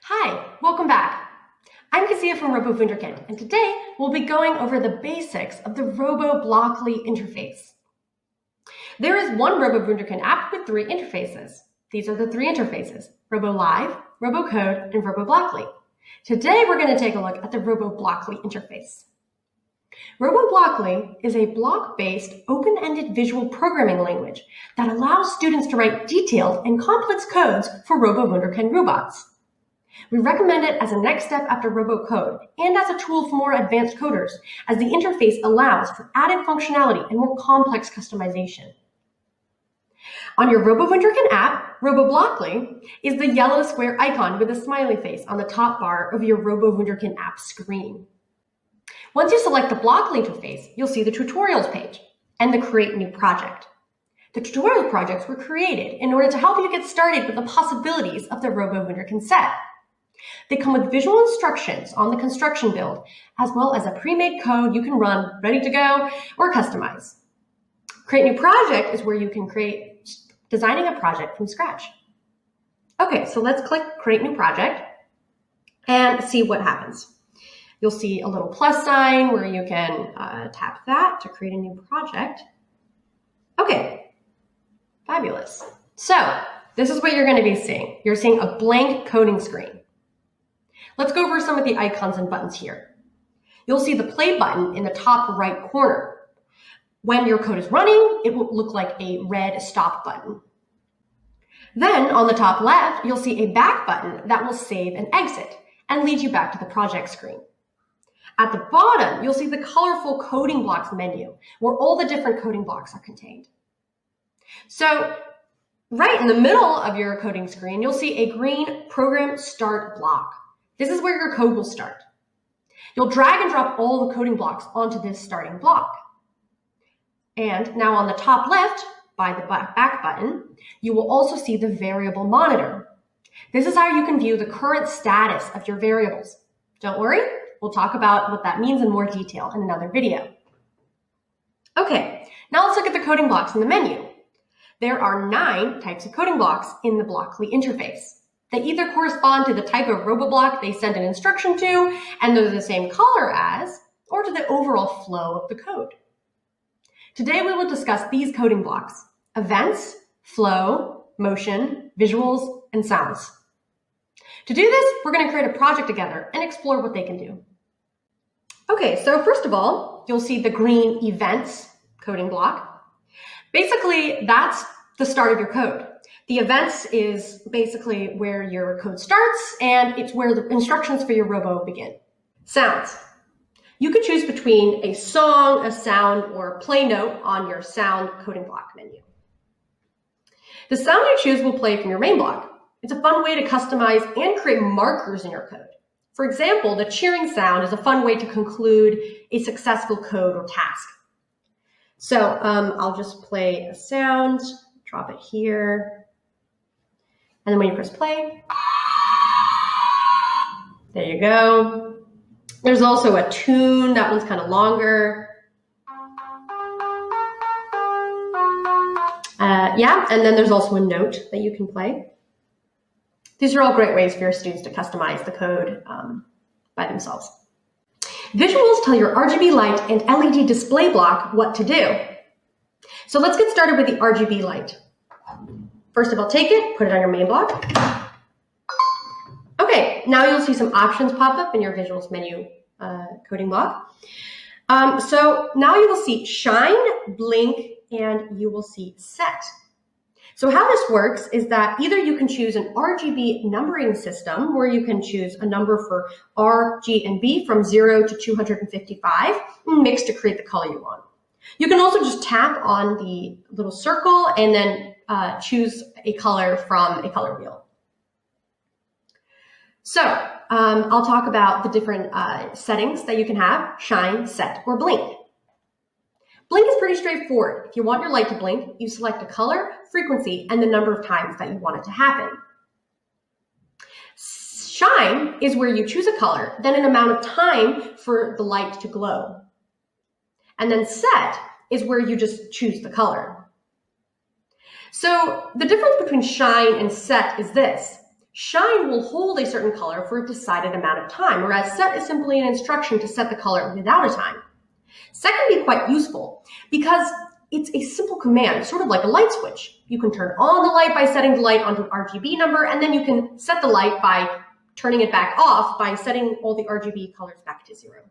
Hi, welcome back. I'm Kazia from Robo Wunderkind, and today we'll be going over the basics of the Robo Blockly interface. There is one Robo Wunderkind app with three interfaces. These are the three interfaces: Robo Live, Robo Code, and Robo Blockly. Today we're going to take a look at the Robo Blockly interface. Robo Blockly is a block-based, open-ended visual programming language that allows students to write detailed and complex codes for Robo Wunderkind robots. We recommend it as a next step after Robo Code and as a tool for more advanced coders, as the interface allows for added functionality and more complex customization. On your Robo Wunderkind app, Robo Blockly is the yellow square icon with a smiley face on the top bar of your Robo Wunderkind app screen. Once you select the Blockly interface, you'll see the tutorials page and the Create New Project. The tutorial projects were created in order to help you get started with the possibilities of the Robo Wunderkind set. They come with visual instructions on the construction build, as well as a pre-made code you can run ready to go or customize. Create New Project is where you can create designing a project from scratch. Okay, so let's click Create New Project and see what happens. You'll see a little plus sign where you can tap that to create a new project. Okay, fabulous. So this is what you're going to be seeing. You're seeing a blank coding screen. Let's go over some of the icons and buttons here. You'll see the play button in the top right corner. When your code is running, it will look like a red stop button. Then on the top left, you'll see a back button that will save and exit and lead you back to the project screen. At the bottom, you'll see the colorful coding blocks menu where all the different coding blocks are contained. So right in the middle of your coding screen, you'll see a green Program Start block. This is where your code will start. You'll drag and drop all the coding blocks onto this starting block. And now on the top left, by the back button, you will also see the variable monitor. This is how you can view the current status of your variables. Don't worry, we'll talk about what that means in more detail in another video. Okay, now let's look at the coding blocks in the menu. There are 9 types of coding blocks in the Blockly interface. They either correspond to the type of RoboBlock they send an instruction to, and they're the same color as, or to the overall flow of the code. Today we will discuss these coding blocks: events, flow, motion, visuals, and sounds. To do this, we're going to create a project together and explore what they can do. Okay, so first of all, you'll see the green events coding block. Basically, that's the start of your code. The events is basically where your code starts, and it's where the instructions for your robo begin. Sounds. You could choose between a song, a sound, or play note on your sound coding block menu. The sound you choose will play from your main block. It's a fun way to customize and create markers in your code. For example, the cheering sound is a fun way to conclude a successful code or task. So I'll just play a sound, drop it here. And then when you press play, there you go. There's also a tune. That one's kind of longer. And then there's also a note that you can play. These are all great ways for your students to customize the code by themselves. Visuals tell your RGB light and LED display block what to do. So let's get started with the RGB light. First of all, take it, put it on your main block. Okay, now you'll see some options pop up in your visuals menu coding block. So now you will see shine, blink, and you will see set. So how this works is that either you can choose an RGB numbering system where you can choose a number for R, G, and B from 0 to 255 and mix to create the color you want. You can also just tap on the little circle and then choose a color from a color wheel. So I'll talk about the different settings that you can have: shine, set, or blink. Blink is pretty straightforward. If you want your light to blink, you select a color, frequency, and the number of times that you want it to happen. Shine is where you choose a color, then an amount of time for the light to glow. And then set is where you just choose the color. So the difference between shine and set is this. Shine will hold a certain color for a decided amount of time, whereas set is simply an instruction to set the color without a time. Set can be quite useful because it's a simple command, sort of like a light switch. You can turn on the light by setting the light onto an RGB number, and then you can set the light by turning it back off by setting all the RGB colors back to 0.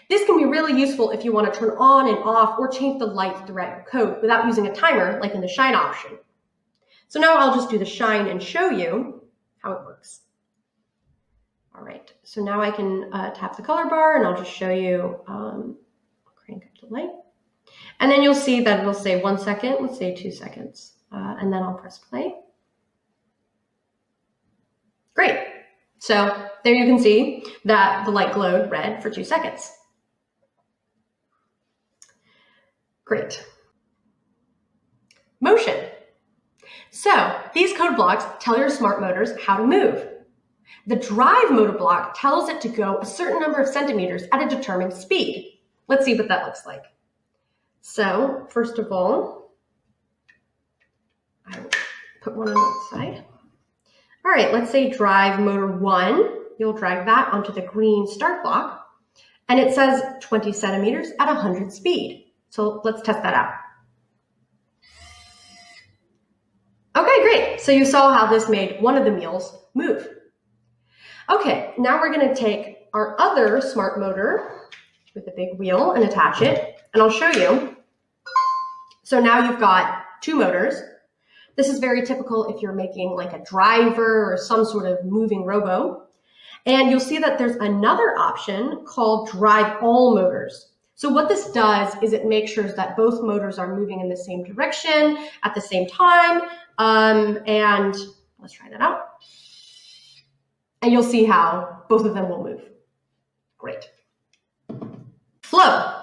This can be really useful if you want to turn on and off or change the light throughout your code without using a timer like in the shine option. So now I'll just do the shine and show you how it works. All right, so now I can tap the color bar and I'll just show you, crank up the light. And then you'll see that it'll say 1 second, let's say 2 seconds, and then I'll press play. Great, so there you can see that the light glowed red for 2 seconds. Great. Motion. So these code blocks tell your smart motors how to move. The drive motor block tells it to go a certain number of centimeters at a determined speed. Let's see what that looks like. So first of all, I will put one on the side. All right, let's say drive motor 1. You'll drag that onto the green start block, and it says 20 centimeters at 100 speed. So let's test that out. Okay, great. So you saw how this made one of the meals move. Okay, now we're going to take our other smart motor with a big wheel and attach it, and I'll show you. So now you've got 2 motors. This is very typical if you're making like a driver or some sort of moving robo. And you'll see that there's another option called drive all motors. So what this does is it makes sure that both motors are moving in the same direction at the same time. And let's try that out. And you'll see how both of them will move. Great. Flow.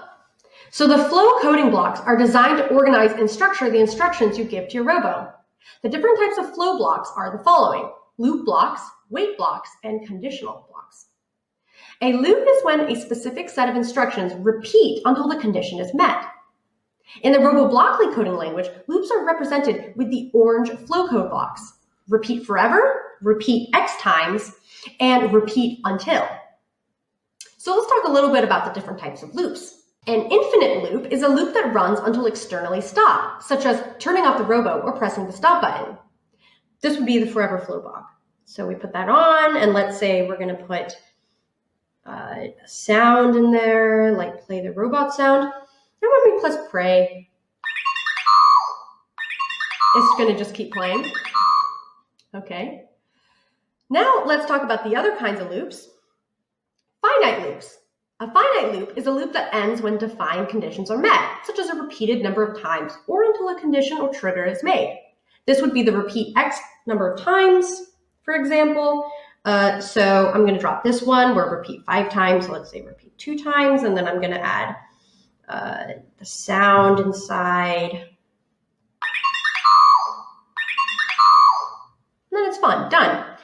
So the flow coding blocks are designed to organize and structure the instructions you give to your robo. The different types of flow blocks are the following: loop blocks, wait blocks, and conditional blocks. A loop is when a specific set of instructions repeat until the condition is met. In the Robo Blockly coding language, loops are represented with the orange flow code blocks: repeat forever, repeat X times, and repeat until. So let's talk a little bit about the different types of loops. An infinite loop is a loop that runs until externally stopped, such as turning off the robo or pressing the stop button. This would be the forever flow block. So we put that on, and let's say we're going to put a sound in there, like play the robot sound. And when we press play, it's going to just keep playing. Okay. Now let's talk about the other kinds of loops. Finite loops. A finite loop is a loop that ends when defined conditions are met, such as a repeated number of times or until a condition or trigger is made. This would be the repeat X number of times, for example. So I'm going to drop this one where repeat 5 times. So let's say repeat 2 times, and then I'm going to add the sound inside. And then it's fun, done.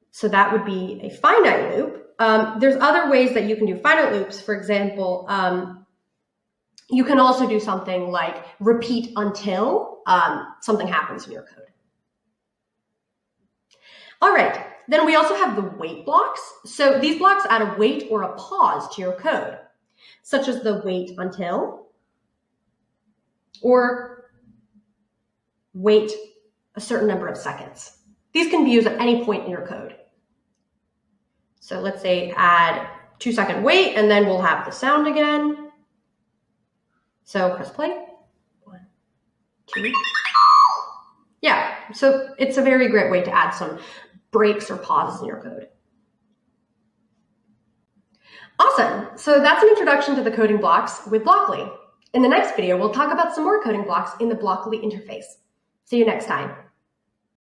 So that would be a finite loop. There's other ways that you can do finite loops. For example, you can also do something like repeat until something happens in your code. All right, then we also have the wait blocks. So these blocks add a wait or a pause to your code, such as the wait until or wait a certain number of seconds. These can be used at any point in your code. So let's say add 2-second wait, and then we'll have the sound again. So press play. 1, 2. Yeah, so it's a very great way to add some breaks or pauses in your code. Awesome, so that's an introduction to the coding blocks with Blockly. In the next video, we'll talk about some more coding blocks in the Blockly interface. See you next time.